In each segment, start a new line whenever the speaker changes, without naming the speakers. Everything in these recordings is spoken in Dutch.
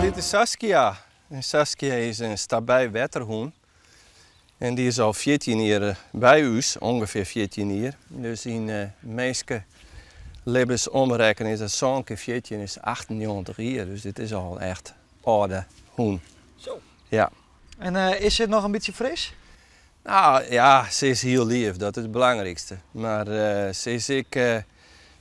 Dit is Saskia. En Saskia is een stabij wetterhoen. En die is al 14 jaar bij ons, ongeveer 14 jaar. Dus in meeste levens omrekenen is dat zo'n keer 14 is 98 jaar. Dus dit is al echt oude hoen.
Zo.
Ja.
En is het nog een beetje fris?
Nou ja, ze is heel lief, dat is het belangrijkste. Maar ze is ook een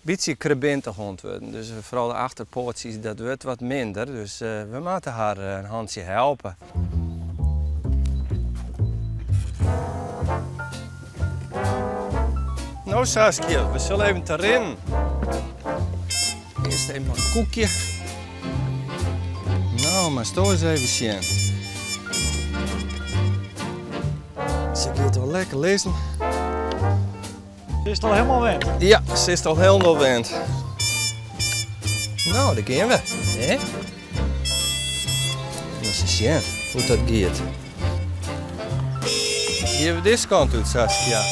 beetje krebentig worden. Dus vooral de achterpootjes, dat wordt wat minder. Dus we moeten haar een handje helpen. Nou Saskia, we zullen even erin. Eerst even een koekje. Nou, maar sto eens even zien. Ze gaat wel lekker lezen.
Ze is al helemaal wend.
Ja, ze is al helemaal wend. Nou, daar gaan we. Hè? Dat is zien hoe dat gaat. Hier we deze kant uit, Saskia.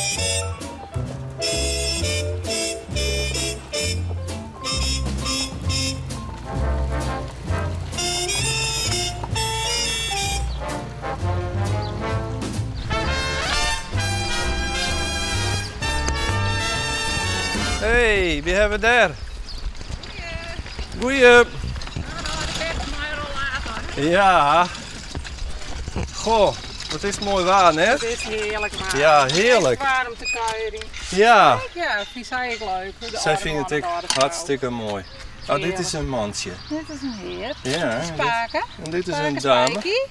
Hey, wie hebben we daar? Goeie.
Nou, de kerstmaairollator.
Ja. Goh, wat is mooi waar, hè?
Het is heerlijk, maar.
Ja, heerlijk.
Het is warm te kuieren.
Ja.
Kijk, ja, die zei ik leuk. De
Zij
oude
vinden
man,
het
de
ook
oude vrouw.
hartstikke mooi. Oh, dit is een mansje.
Dit is een heer.
Ja.
Spaken.
En dit is een
Spaken,
dame.
spijkie.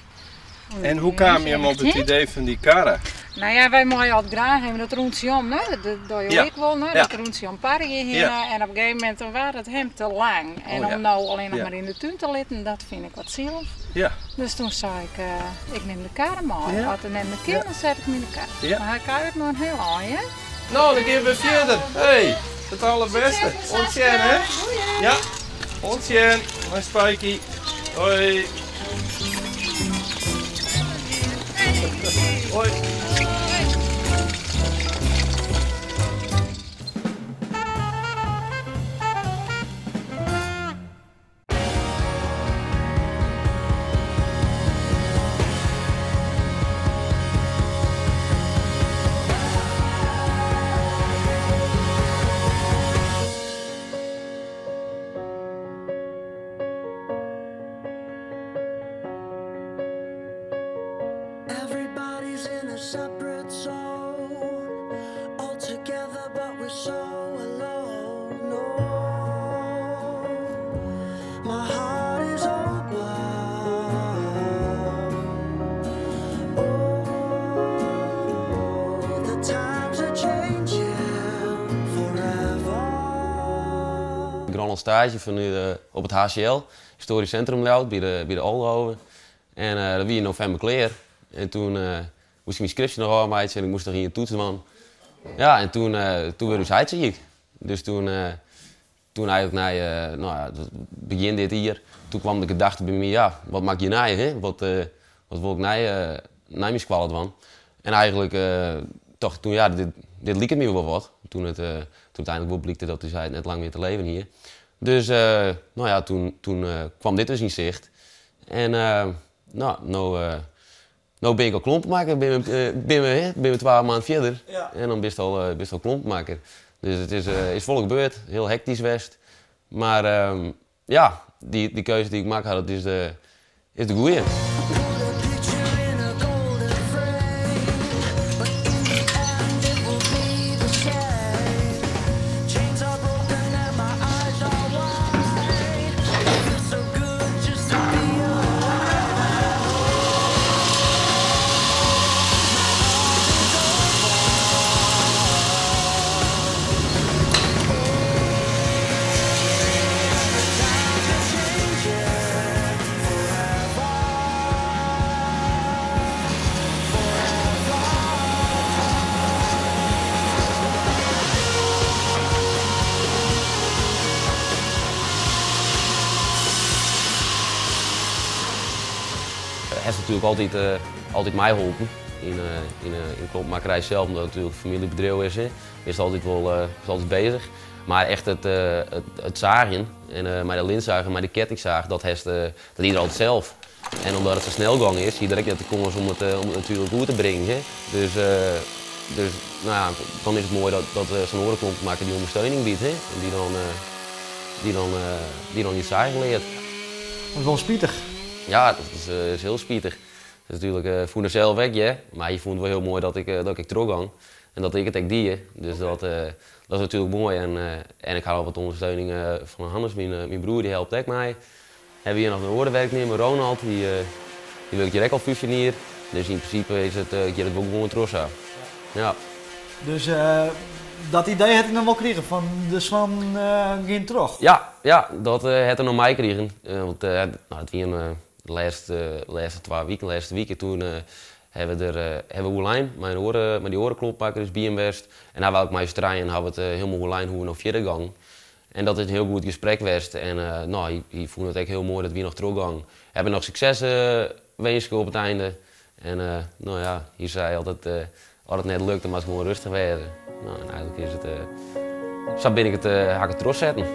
En hoe kwam je hem op het idee van die karren?
Nou ja, wij mogen altijd graag hebben dat roentje om, hè? Dat doe je
Ja.
ook wel, hè?
Ja.
Dat roentje om parren heen.
Ja.
En op een gegeven moment dan was het hem te lang. En
Oh, ja.
om nou alleen nog
Ja.
maar in de tuin te litten, dat vind ik wat zielig.
Ja.
Dus toen zei ik neem de karren maar.
Ja.
Wat dan neem de kind, dan zet ik hem in de kar.
Ja.
Maar hij kuiert nog een heel aan, hè?
Nou, dan gaan we verder. Hey, het allerbeste. Ontjen, hè? Ja. Ontjen. Mijn spijkie. Hoi. Hoi.
Everybody's in a separate zone, all together but we're so alone. No, my heart is open. Oh, the times are changing forever.
Ik ran al stage van nu op het HCL, Historisch Centrum Layout, bij de Oldhoven. En dat was in november klaar. En toen moest ik mijn scriptie nog aanmaken en ik moest nog in een toetsen. Ja, en toen werd dus huidziek. Dus toen eigenlijk na begin dit jaar, toen kwam de gedachte bij me, ja, wat maak je na je, hè? Wat wil ik na mijn squallen van? En eigenlijk toch toen, ja, dit liep het me wel wat. Toen uiteindelijk wel blikte dat hij net lang meer te leven hier. Dus nou ja, toen kwam dit dus in zicht. En nou ben ik al klompenmaker, ben we 12 maanden verder. Ja. En dan ben je al klompenmaker. Dus het is vol gebeurd, heel hectisch west. Maar ja, die keuze die ik maak, dat is de goeie. Hij is natuurlijk altijd mij geholpen. in klompmakerij zelf, omdat het natuurlijk een familiebedrijf is, hè, is het altijd wel is altijd bezig. Maar echt het zagen, en met de lintzagen, met de kettingzaag, dat iedereen altijd zelf. En omdat het zo snel gang is, zie je direct dat de komers om het natuurlijk goed te brengen. Hè. Dus nou ja, dan is het mooi dat zo'n orenklompenmaker die ondersteuning biedt, hè, en die dan die zagen leert.
Dat is wel spietig.
Ja, dat is heel spietig. Dat is natuurlijk voelde zelf weg, ja, maar je vond het wel heel mooi dat ik teruggang en dat ik het ook die. Dus dat is natuurlijk mooi en ik haal wat ondersteuning van Hannes, mijn broer, die helpt ook mij. Hebben hier nog een woordenwerknemer, Ronald, die wil ik direct al fusioneren. Dus in principe is het ook gewoon trots aan. Ja.
Dus dat idee had ik dan wel gekregen van de Swan ging terug.
Ja, dat had er nog mij gekregen. Want het de laatste 2 weken, de laatste weken, toen hebben we Woelijn, met die orenklopmaker is bij hem geweest. En daar wil ik mij strijden en hebben we het helemaal Woelijn hoe we nog verder gang. En dat is een heel goed gesprek geweest. En nou, ik vond het echt heel mooi dat we nog teruggang. We hebben nog succes wensen op het einde. En nou ja, hier zei altijd, als het net lukt, dan was het gewoon rustig werden. Nou, en eigenlijk is het, zo ben ik het, ga ik het trots zetten.